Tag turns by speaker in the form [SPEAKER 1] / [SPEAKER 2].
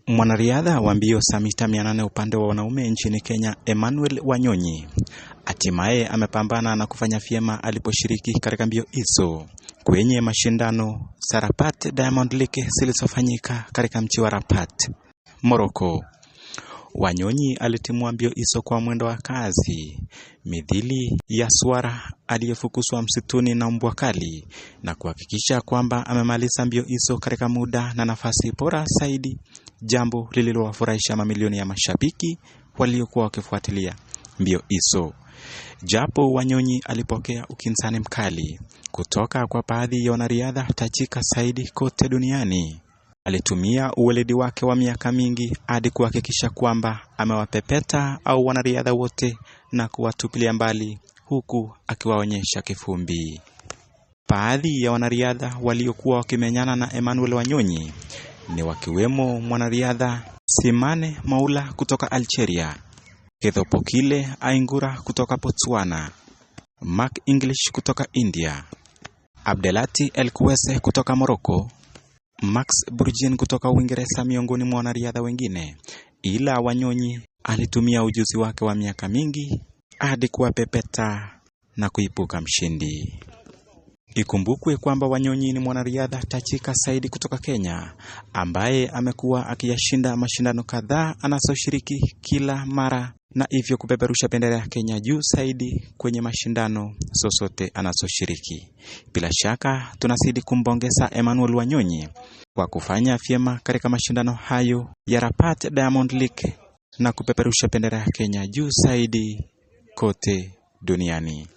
[SPEAKER 1] Mwanariadha wa mbio za mita 800 upande wa wanaume nchini Kenya, Emmanuel Wanyonyi, hatimaye amepambana na kufanya vyema aliposhiriki katika mbio hizo kwenye mashindano za Rabat Diamond League zilizofanyika katika mji wa Rabat, Morocco. Wanyonyi alitimua mbio hizo kwa mwendo wa kasi, mithili ya swara aliyefukuzwa msituni na mbwa kali, na kuhakikisha kwamba amemaliza mbio hizo katika muda na nafasi bora zaidi, jambo lililowafurahisha mamilioni ya mashabiki waliokuwa wakifuatilia mbio hizo. Japo Wanyonyi alipokea ukinzani mkali kutoka kwa baadhi ya wanariadha tajika zaidi kote duniani, alitumia uweledi wake wa miaka mingi hadi kuhakikisha kwamba amewapepeta au wanariadha wote na kuwatupilia mbali, huku akiwaonyesha kifumbi. Baadhi ya wanariadha waliokuwa wakimenyana na Emmanuel Wanyonyi ni wakiwemo mwanariadha Simane Maula kutoka Algeria, Kethopokile Aingura kutoka Botswana, Mark English kutoka India, Abdelati El Kouesse kutoka Morocco, Max Burgin kutoka Uingereza, miongoni mwa wanariadha wengine. Ila Wanyonyi alitumia ujuzi wake wa miaka mingi hadi kuwapepeta na kuibuka mshindi. Ikumbukwe kwamba Wanyonyi ni mwanariadha tajika zaidi kutoka Kenya, ambaye amekuwa akiyashinda mashindano kadhaa anazoshiriki kila mara, na hivyo kupeperusha bendera ya Kenya juu zaidi kwenye mashindano zozote anazoshiriki. Bila shaka tunazidi kumpongeza Emmanuel Wanyonyi kwa kufanya vyema katika mashindano hayo ya Rabat Diamond League na kupeperusha bendera ya Kenya juu zaidi kote duniani.